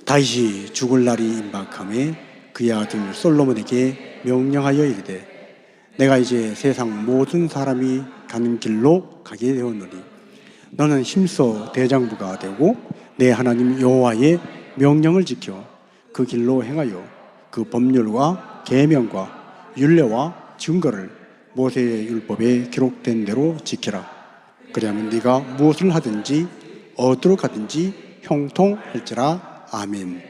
다윗이 죽을 날이 임박함에 그의 아들 솔로몬에게 명령하여 이르되 내가 이제 세상 모든 사람이 가는 길로 가게 되었노니 너는 힘써 대장부가 되고 내 하나님 여호와의 명령을 지켜 그 길로 행하여 그 법률과 계명과 율례와 증거를 모세의 율법에 기록된 대로 지키라. 그리하면 네가 무엇을 하든지 어디로 가든지 형통할지라. 아멘.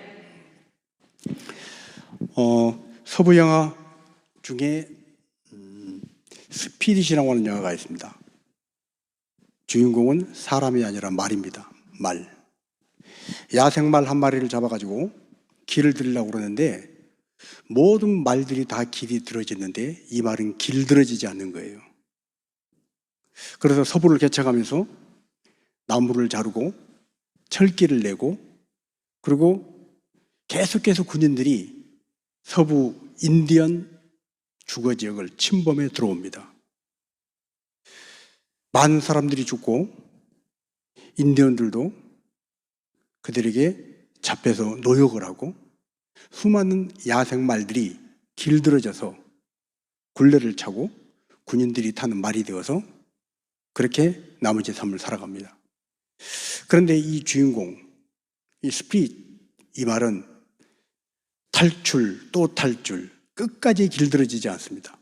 서부 영화 중에 스피릿이라고 하는 영화가 있습니다. 주인공은 사람이 아니라 말입니다. 말. 야생말 한 마리를 잡아가지고 길을 들이려고 그러는데 모든 말들이 다 길이 들어지는데 이 말은 길들어지지 않는 거예요. 그래서 서부를 개척하면서 나무를 자르고 철길을 내고 그리고 계속해서 군인들이 서부 인디언 주거 지역을 침범해 들어옵니다. 많은 사람들이 죽고 인디언들도 그들에게 잡혀서 노역을 하고 수많은 야생말들이 길들어져서 굴레를 차고 군인들이 타는 말이 되어서 그렇게 나머지 삶을 살아갑니다. 그런데 이 주인공, 이 스피릿, 이 말은 탈출 또 탈출, 끝까지 길들어지지 않습니다.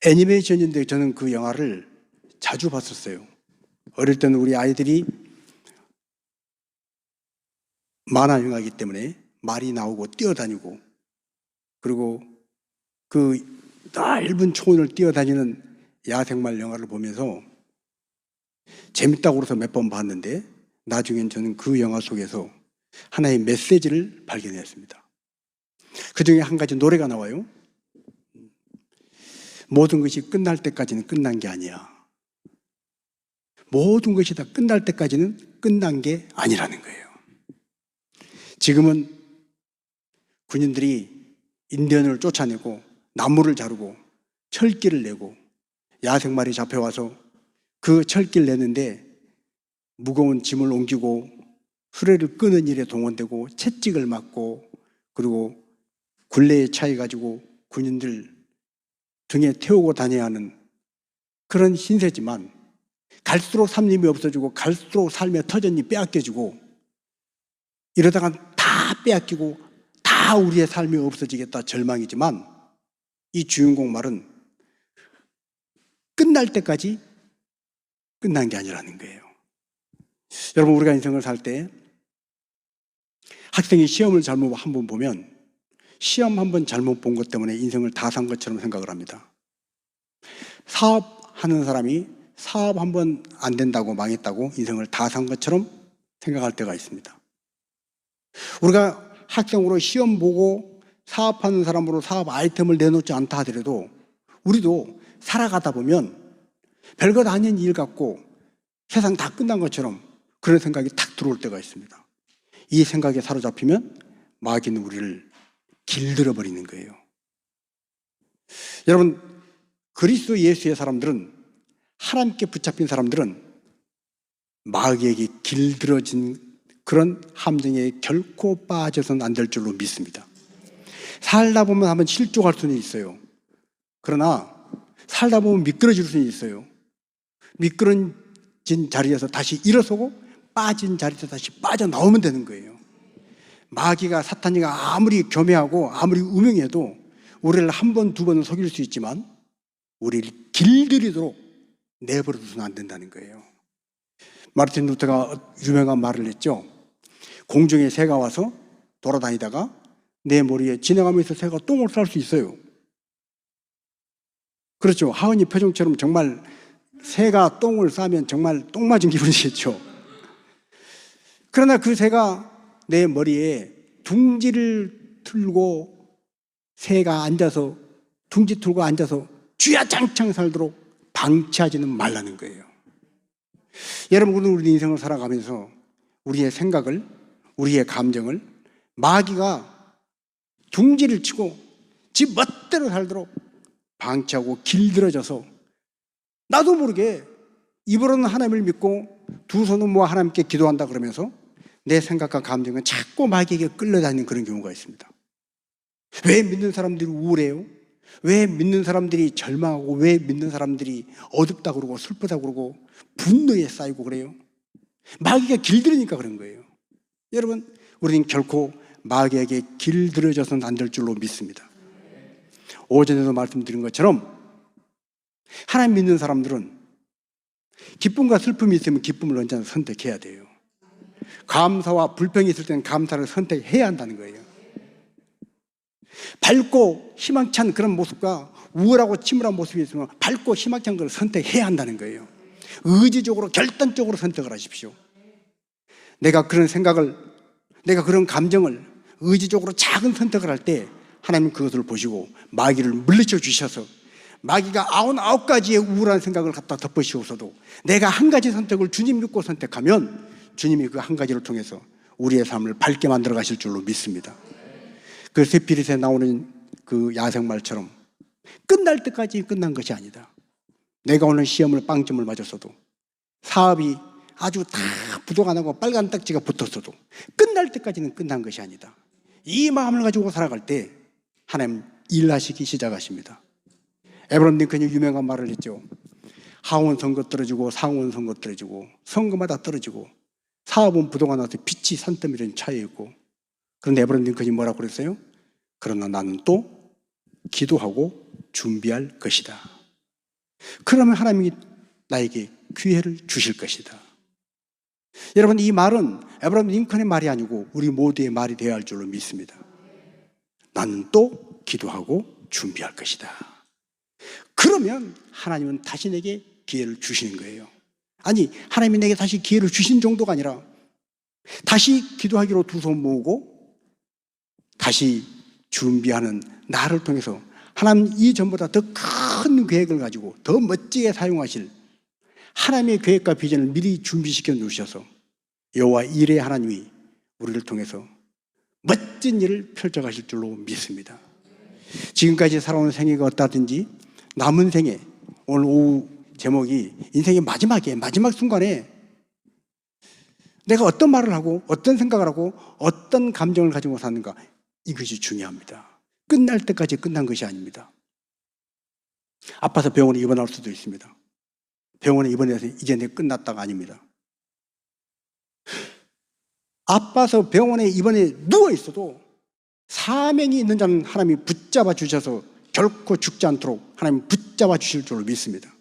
애니메이션인데 저는 그 영화를 자주 봤었어요. 어릴 때는 우리 아이들이 만화 영화이기 때문에 말이 나오고 뛰어다니고 그리고 그 넓은 초원을 뛰어다니는 야생말 영화를 보면서 재밌다고 그래서 몇 번 봤는데 나중엔 저는 그 영화 속에서 하나의 메시지를 발견했습니다. 그 중에 한 가지 노래가 나와요. 모든 것이 끝날 때까지는 끝난 게 아니야. 모든 것이 다 끝날 때까지는 끝난 게 아니라는 거예요. 지금은 군인들이 인디언을 쫓아내고 나무를 자르고 철길을 내고 야생말이 잡혀와서 그 철길 내는데 무거운 짐을 옮기고 수레를 끄는 일에 동원되고 채찍을 맞고 그리고 굴레에 차여가지고 군인들 등에 태우고 다녀야 하는 그런 신세지만 갈수록 삶이 없어지고 갈수록 삶의 터전이 빼앗겨지고 이러다가 다 빼앗기고 다 우리의 삶이 없어지겠다 절망이지만 이 주인공 말은 끝날 때까지 끝난 게 아니라는 거예요. 여러분 우리가 인생을 살 때 학생이 시험을 잘못 한 번 보면 시험 한 번 잘못 본 것 때문에 인생을 다 산 것처럼 생각을 합니다. 사업하는 사람이 사업 한 번 안 된다고 망했다고 인생을 다 산 것처럼 생각할 때가 있습니다. 우리가 학생으로 시험 보고 사업하는 사람으로 사업 아이템을 내놓지 않다 하더라도 우리도 살아가다 보면 별것 아닌 일 같고 세상 다 끝난 것처럼 그런 생각이 탁 들어올 때가 있습니다. 이 생각에 사로잡히면 마귀는 우리를 길들여 버리는 거예요. 여러분 그리스도 예수의 사람들은 하나님께 붙잡힌 사람들은 마귀에게 길들어진 그런 함정에 결코 빠져서는 안 될 줄로 믿습니다. 살다 보면 한번 실족할 수는 있어요. 그러나 살다 보면 미끄러질 수는 있어요. 미끄러진 자리에서 다시 일어서고 빠진 자리에서 다시 빠져나오면 되는 거예요. 마귀가 사탄이가 아무리 교묘하고 아무리 우명해도 우리를 한 번, 두 번은 속일 수 있지만 우리를 길들이도록 내버려둬서는 안 된다는 거예요. 마르틴 루터가 유명한 말을 했죠. 공중에 새가 와서 돌아다니다가 내 머리에 지나가면서 새가 똥을 쌀 수 있어요. 그렇죠. 하은이 표정처럼 정말 새가 똥을 싸면 정말 똥 맞은 기분이겠죠. 그러나 그 새가 내 머리에 둥지를 틀고 새가 앉아서 둥지 틀고 앉아서 쥐야장창 살도록 방치하지는 말라는 거예요. 여러분 우리 인생을 살아가면서 우리의 생각을 우리의 감정을 마귀가 둥지를 치고 지 멋대로 살도록 방치하고 길들여져서 나도 모르게 입으로는 하나님을 믿고 두 손을 모아 하나님께 기도한다 그러면서 내 생각과 감정은 자꾸 마귀에게 끌려다니는 그런 경우가 있습니다. 왜 믿는 사람들이 우울해요? 왜 믿는 사람들이 절망하고, 왜 믿는 사람들이 어둡다 그러고 슬프다 그러고 분노에 쌓이고 그래요? 마귀가 길들이니까 그런 거예요. 여러분, 우리는 결코 마귀에게 길들여져서는 안 될 줄로 믿습니다. 오전에도 말씀드린 것처럼 하나님 믿는 사람들은 기쁨과 슬픔이 있으면 기쁨을 언제나 선택해야 돼요. 감사와 불평이 있을 때는 감사를 선택해야 한다는 거예요. 밝고 희망찬 그런 모습과 우울하고 침울한 모습이 있으면 밝고 희망찬 걸 선택해야 한다는 거예요. 의지적으로 결단적으로 선택을 하십시오. 내가 그런 생각을, 내가 그런 감정을 의지적으로 작은 선택을 할 때 하나님은 그것을 보시고 마귀를 물리쳐 주셔서 마귀가 99가지의 우울한 생각을 갖다 덮으시고서도 내가 한 가지 선택을 주님 믿고 선택하면 주님이 그 한 가지를 통해서 우리의 삶을 밝게 만들어 가실 줄로 믿습니다. 그 세피릿에 나오는 그 야생말처럼 끝날 때까지 끝난 것이 아니다. 내가 오늘 시험을 빵점을 맞았어도, 사업이 아주 다 부도가 나고 빨간 딱지가 붙었어도 끝날 때까지는 끝난 것이 아니다. 이 마음을 가지고 살아갈 때 하나님 일하시기 시작하십니다. 에브라임 링컨이 유명한 말을 했죠. 하원 선거 떨어지고 상원 선거 떨어지고 선거마다 떨어지고 사업은 부도가 나서 빛이 산더미는 차에 있고, 그런데 에브라임 링컨이 뭐라고 그랬어요? 그러나 나는 또 기도하고 준비할 것이다. 그러면 하나님이 나에게 기회를 주실 것이다. 여러분, 이 말은 에브라임 링컨의 말이 아니고 우리 모두의 말이 되어야 할 줄로 믿습니다. 나는 또 기도하고 준비할 것이다. 그러면 하나님은 다시 내게 기회를 주시는 거예요. 아니, 하나님이 내게 다시 기회를 주신 정도가 아니라 다시 기도하기로 두 손 모으고 다시 준비하는 나를 통해서 하나님 이전보다 더 큰 계획을 가지고 더 멋지게 사용하실 하나님의 계획과 비전을 미리 준비시켜 놓으셔서 여호와 일의 하나님이 우리를 통해서 멋진 일을 펼쳐가실 줄로 믿습니다. 지금까지 살아온 생애가 어떠하든지 남은 생애, 오늘 오후 제목이 인생의 마지막에, 마지막 순간에 내가 어떤 말을 하고 어떤 생각을 하고 어떤 감정을 가지고 사는가, 이것이 중요합니다. 끝날 때까지 끝난 것이 아닙니다. 아파서 병원에 입원할 수도 있습니다. 병원에 입원해서 이제 내 끝났다가 아닙니다. 아파서 병원에 입원해 누워 있어도 사명이 있는 자는 하나님이 붙잡아 주셔서 결코 죽지 않도록 하나님이 붙잡아 주실 줄로 믿습니다.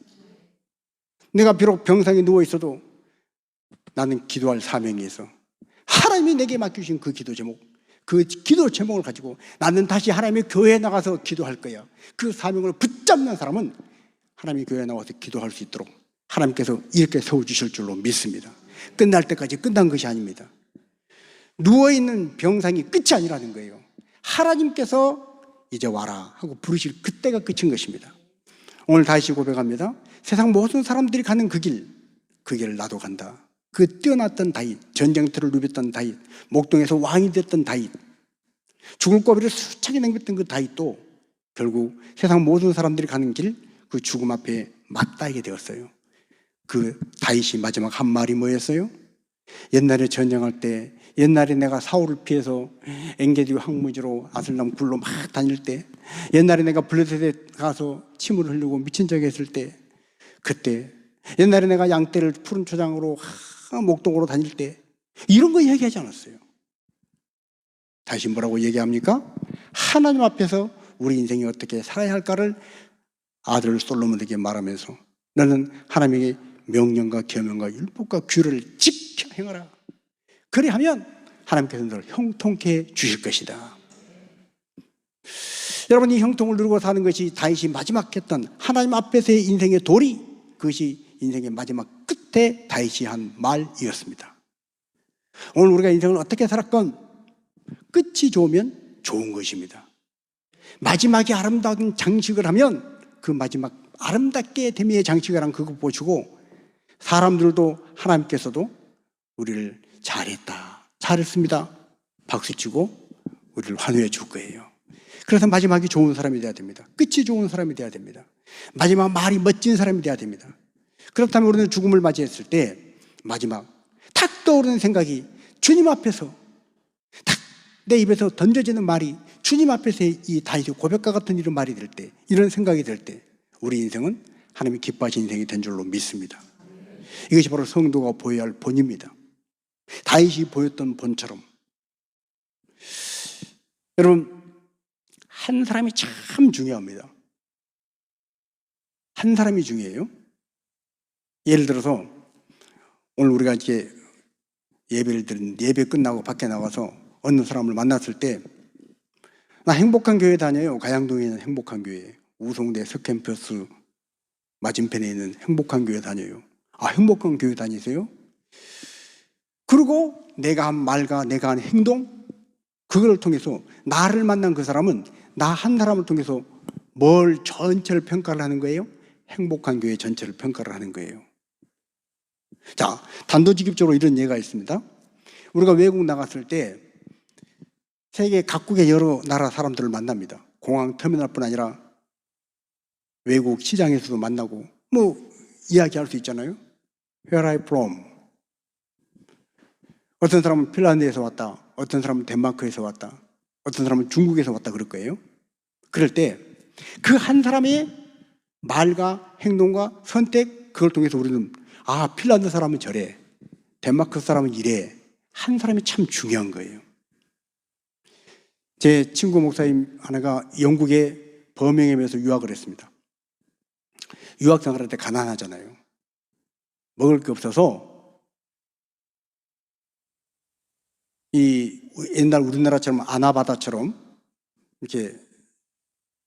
내가 비록 병상에 누워 있어도 나는 기도할 사명이 있어. 하나님이 내게 맡기신 그 기도 제목, 그 기도 제목을 가지고 나는 다시 하나님의 교회에 나가서 기도할 거야. 그 사명을 붙잡는 사람은 하나님의 교회에 나와서 기도할 수 있도록 하나님께서 이렇게 세워주실 줄로 믿습니다. 끝날 때까지 끝난 것이 아닙니다. 누워있는 병상이 끝이 아니라는 거예요. 하나님께서 이제 와라 하고 부르실 그때가 끝인 것입니다. 오늘 다시 고백합니다. 세상 모든 사람들이 가는 그 길을 나도 간다. 그 뛰어났던 다윗, 전쟁터를 누볐던 다윗, 목동에서 왕이 됐던 다윗, 죽을 고비를 수차게 넘겼던 그 다윗도 결국 세상 모든 사람들이 가는 길, 그 죽음 앞에 맞닿게 되었어요. 그 다윗이 마지막 한 말이 뭐였어요? 옛날에 전쟁할 때, 옛날에 내가 사울을 피해서 엔게디 황무지로 아슬람 굴로 막 다닐 때, 옛날에 내가 블레셋에 가서 침을 흘리고 미친 척 했을 때, 그때 옛날에 내가 양떼를 푸른 초장으로 목동으로 다닐 때, 이런 거 얘기하지 않았어요. 다시 뭐라고 얘기합니까? 하나님 앞에서 우리 인생이 어떻게 살아야 할까를 아들 솔로몬에게 말하면서 너는 하나님의 명령과 계명과 율법과 규례를 지켜 행하라. 그리하면 하나님께서 너를 형통케 해 주실 것이다. 여러분, 이 형통을 누리고 사는 것이 다윗이 마지막 했던 하나님 앞에서의 인생의 도리, 그것이 인생의 마지막 끝에 다윗이 한 말이었습니다. 오늘 우리가 인생을 어떻게 살았건 끝이 좋으면 좋은 것입니다. 마지막에 아름다운 장식을 하면 그 마지막 아름답게 데미의 장식을 한 그거 보시고 사람들도 하나님께서도 우리를 잘했다, 잘했습니다 박수치고 우리를 환호해 줄 거예요. 그래서 마지막이 좋은 사람이 돼야 됩니다. 끝이 좋은 사람이 돼야 됩니다. 마지막 말이 멋진 사람이 돼야 됩니다. 그렇다면 우리는 죽음을 맞이했을 때 마지막 탁 떠오르는 생각이 주님 앞에서 탁 내 입에서 던져지는 말이 주님 앞에서 이 다윗의 고백과 같은 이런 말이 될 때, 이런 생각이 될 때 우리 인생은 하나님이 기뻐하신 인생이 된 줄로 믿습니다. 이것이 바로 성도가 보여야 할 본입니다. 다윗이 보였던 본처럼. 여러분, 한 사람이 참 중요합니다. 한 사람이 중요해요. 예를 들어서 오늘 우리가 이렇게 예배를 드린 예배 끝나고 밖에 나가서 어느 사람을 만났을 때, 나 행복한 교회 다녀요. 가양동에 있는 행복한 교회, 우송대 스캠퍼스 맞은편에 있는 행복한 교회 다녀요. 아, 행복한 교회 다니세요? 그리고 내가 한 말과 내가 한 행동, 그걸 통해서 나를 만난 그 사람은 나 한 사람을 통해서 뭘 전체를 평가를 하는 거예요? 행복한 교회 전체를 평가를 하는 거예요. 자, 단도직입적으로 이런 예가 있습니다. 우리가 외국 나갔을 때 세계 각국의 여러 나라 사람들을 만납니다. 공항 터미널뿐 아니라 외국 시장에서도 만나고 뭐 이야기할 수 있잖아요. Where are you from? 어떤 사람은 핀란드에서 왔다, 어떤 사람은 덴마크에서 왔다, 어떤 사람은 중국에서 왔다 그럴 거예요. 그럴 때 그 한 사람의 말과 행동과 선택, 그걸 통해서 우리는 아, 핀란드 사람은 저래, 덴마크 사람은 이래. 한 사람이 참 중요한 거예요. 제 친구 목사님 하나가 영국의 버밍엄에서 유학을 했습니다. 유학 생활할 때 가난하잖아요. 먹을 게 없어서 이 옛날 우리나라처럼 아나바다처럼 이렇게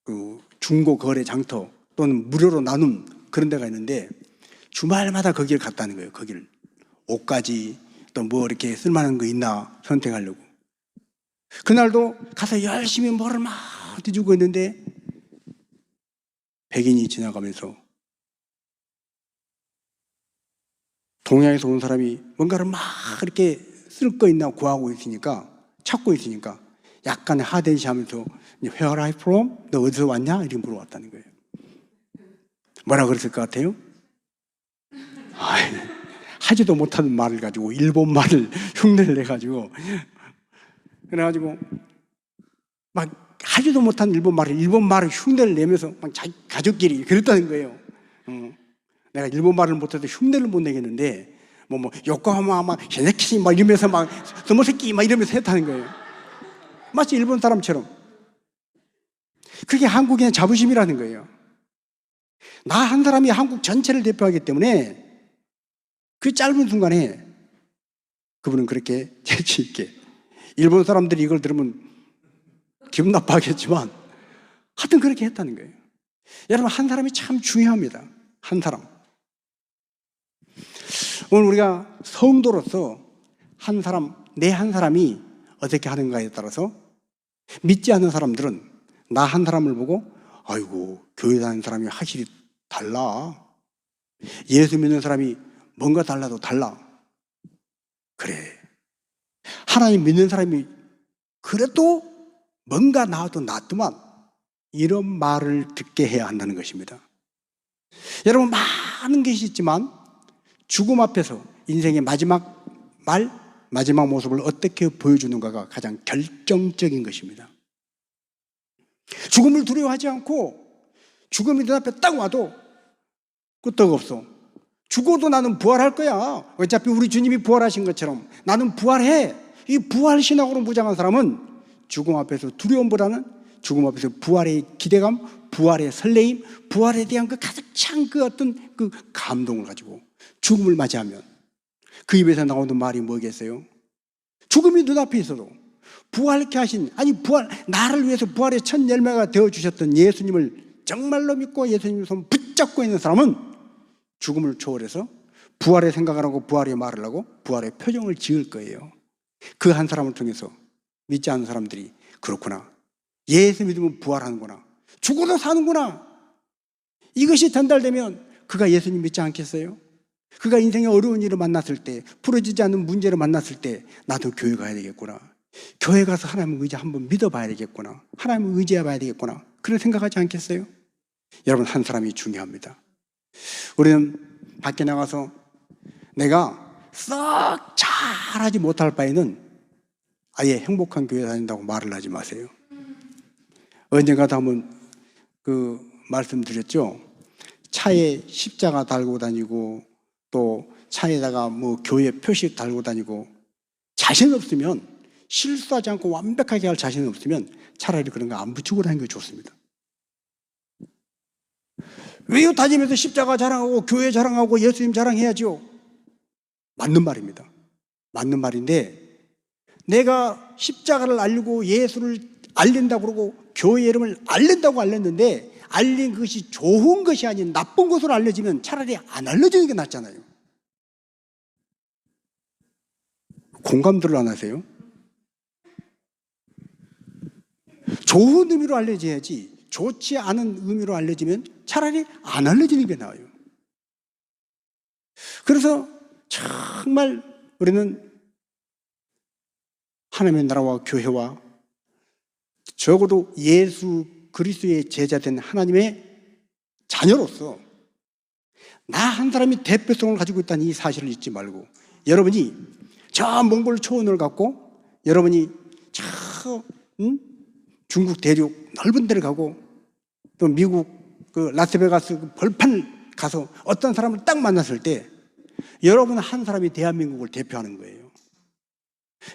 그 중고 거래 장터 또는 무료로 나눔 그런 데가 있는데 주말마다 거기를 갔다는 거예요. 거기를 옷가지 또 뭐 이렇게 쓸만한 거 있나 선택하려고. 그날도 가서 열심히 뭐를 막 뒤주고 있는데 백인이 지나가면서 동양에서 온 사람이 뭔가를 막 이렇게 쓸 거 있나 구하고 있으니까, 찾고 있으니까 약간의 하대시 하면서 Where are you from? 너 어디서 왔냐? 이렇게 물어봤다는 거예요. 뭐라 그랬을 것 같아요? 하지도 못하는 말을 가지고 일본 말을 흉내를 내가지고, 그래가지고 막 하지도 못한 일본 말을 흉내를 내면서 막 자기 가족끼리 그랬다는 거예요. 내가 일본 말을 못해도 흉내를 못 내겠는데 요코하마 막 히네키시 막 이러면서 막 스모세키 막 이러면서 했다는 거예요. 마치 일본 사람처럼. 그게 한국인의 자부심이라는 거예요. 나 한 사람이 한국 전체를 대표하기 때문에 그 짧은 순간에 그분은 그렇게 재치 있게, 일본 사람들이 이걸 들으면 기분 나빠하겠지만 하여튼 그렇게 했다는 거예요. 여러분, 한 사람이 참 중요합니다. 한 사람. 오늘 우리가 성도로서 한 사람, 내 한 사람이 어떻게 하는가에 따라서 믿지 않는 사람들은 나 한 사람을 보고 아이고, 교회 다니는 사람이 확실히 달라. 예수 믿는 사람이 뭔가 달라도 달라. 그래. 하나님 믿는 사람이 그래도 뭔가 나와도 낫더만. 이런 말을 듣게 해야 한다는 것입니다. 여러분, 많은 것이 있지만 죽음 앞에서 인생의 마지막 말, 마지막 모습을 어떻게 보여주는가가 가장 결정적인 것입니다. 죽음을 두려워하지 않고 죽음이 눈앞에 딱 와도 끄떡없어. 죽어도 나는 부활할 거야. 어차피 우리 주님이 부활하신 것처럼 나는 부활해. 이 부활신앙으로 무장한 사람은 죽음 앞에서 두려움보다는 죽음 앞에서 부활의 기대감, 부활의 설레임, 부활에 대한 그 가득 찬 그 어떤 그 감동을 가지고 죽음을 맞이하면 그 입에서 나오는 말이 뭐겠어요? 죽음이 눈앞에 있어도 부활케 하신, 나를 위해서 부활의 첫 열매가 되어주셨던 예수님을 정말로 믿고 예수님의 손 붙잡고 있는 사람은 죽음을 초월해서 부활의 생각을 하고 부활의 말을 하고 부활의 표정을 지을 거예요. 그 한 사람을 통해서 믿지 않는 사람들이 그렇구나, 예수 믿으면 부활하는구나, 죽어도 사는구나, 이것이 전달되면 그가 예수님 믿지 않겠어요? 그가 인생의 어려운 일을 만났을 때, 풀어지지 않는 문제를 만났을 때 나도 교회 가야 되겠구나, 교회 가서 하나님을 한번 믿어봐야 되겠구나, 하나님을 의지해봐야 되겠구나, 그런 생각하지 않겠어요? 여러분, 한 사람이 중요합니다. 우리는 밖에 나가서 내가 썩 잘하지 못할 바에는 아예 행복한 교회 다닌다고 말을 하지 마세요. 언젠가도 한번 말씀드렸죠. 차에 십자가 달고 다니고 또 차에다가 뭐 교회 표식 달고 다니고 자신 없으면, 실수하지 않고 완벽하게 할 자신 없으면 차라리 그런 거 안 붙이고 다니는 게 좋습니다. 왜요? 다니면서 십자가 자랑하고 교회 자랑하고 예수님 자랑해야죠. 맞는 말입니다. 맞는 말인데, 내가 십자가를 알리고 예수를 알린다고 그러고 교회 이름을 알린다고 알렸는데 알린 것이 좋은 것이 아닌 나쁜 것으로 알려지면 차라리 안 알려지는 게 낫잖아요. 공감들을 안 하세요? 좋은 의미로 알려져야지 좋지 않은 의미로 알려지면 차라리 안 알려지는 게 나아요. 그래서 정말 우리는 하나님의 나라와 교회와 적어도 예수 그리스도의 제자된 하나님의 자녀로서 나 한 사람이 대표성을 가지고 있다는 이 사실을 잊지 말고, 여러분이 저 몽골 초원을 갖고 여러분이 저 중국 대륙 넓은 데를 가고 또 미국 라스베가스 벌판을 가서 어떤 사람을 딱 만났을 때 여러분 한 사람이 대한민국을 대표하는 거예요.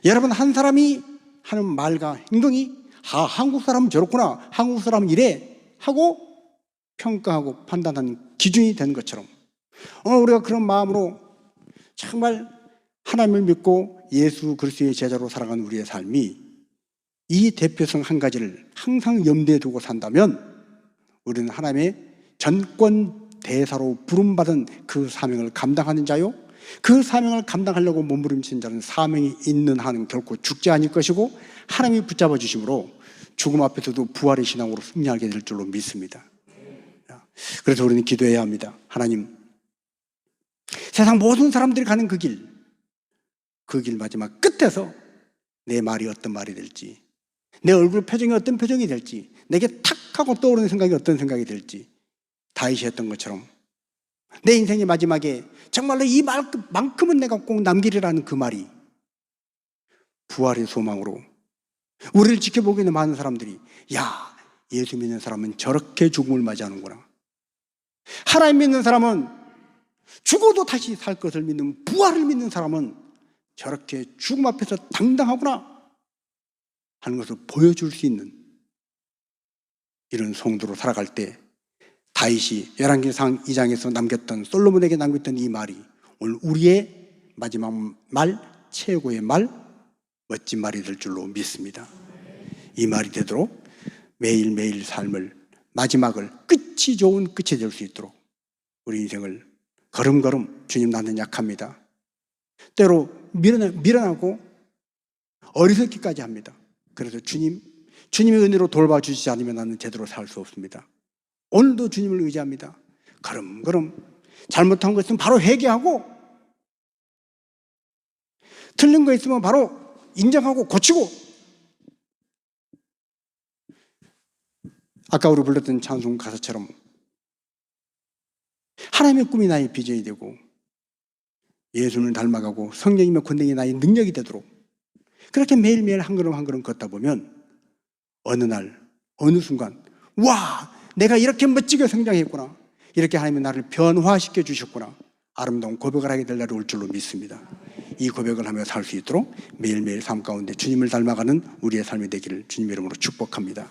여러분 한 사람이 하는 말과 행동이 한국 사람은 저렇구나, 한국 사람은 이래 하고 평가하고 판단하는 기준이 되는 것처럼 우리가 그런 마음으로 정말 하나님을 믿고 예수 그리스도의 제자로 살아가는 우리의 삶이 이 대표성 한 가지를 항상 염두에 두고 산다면 우리는 하나님의 전권 대사로 부름받은 그 사명을 감당하는 자요, 그 사명을 감당하려고 몸부림친 자는 사명이 있는 한은 결코 죽지 않을 것이고 하나님이 붙잡아 주심으로 죽음 앞에서도 부활의 신앙으로 승리하게 될 줄로 믿습니다. 그래서 우리는 기도해야 합니다. 하나님, 세상 모든 사람들이 가는 그 길 마지막 끝에서 내 말이 어떤 말이 될지, 내 얼굴 표정이 어떤 표정이 될지, 내게 탁 하고 떠오르는 생각이 어떤 생각이 될지, 다윗이 했던 것처럼 내 인생의 마지막에 정말로 이 말만큼은 내가 꼭 남기리라는 그 말이 부활의 소망으로 우리를 지켜보고 있는 많은 사람들이, 야, 예수 믿는 사람은 저렇게 죽음을 맞이하는구나, 하나님 믿는 사람은 죽어도 다시 살 것을 믿는, 부활을 믿는 사람은 저렇게 죽음 앞에서 당당하구나 하는 것을 보여줄 수 있는 이런 성도로 살아갈 때 다윗이 열왕기상 2장에서 남겼던, 솔로몬에게 남겼던 이 말이 오늘 우리의 마지막 말, 최고의 말, 멋진 말이 될 줄로 믿습니다. 이 말이 되도록 매일매일 삶을, 마지막을 끝이 좋은 끝이 될 수 있도록 우리 인생을 걸음걸음, 주님 나는 약합니다, 때로 미련하고 어리석기까지 합니다. 그래서 주님의 은혜로 돌봐주시지 않으면 나는 제대로 살 수 없습니다. 오늘도 주님을 의지합니다. 걸음걸음 잘못한 거 있으면 바로 회개하고, 틀린 거 있으면 바로 인정하고 고치고, 아까 우리 불렀던 찬송 가사처럼 하나님의 꿈이 나의 비전이 되고 예수님을 닮아가고 성령님의 권능이 나의 능력이 되도록 그렇게 매일매일 한 걸음 한 걸음 걷다 보면 어느 날 어느 순간, 와, 내가 이렇게 멋지게 성장했구나, 이렇게 하나님이 나를 변화시켜 주셨구나, 아름다운 고백을 하게 될 날이 올 줄로 믿습니다. 이 고백을 하며 살 수 있도록 매일매일 삶 가운데 주님을 닮아가는 우리의 삶이 되기를 주님 이름으로 축복합니다.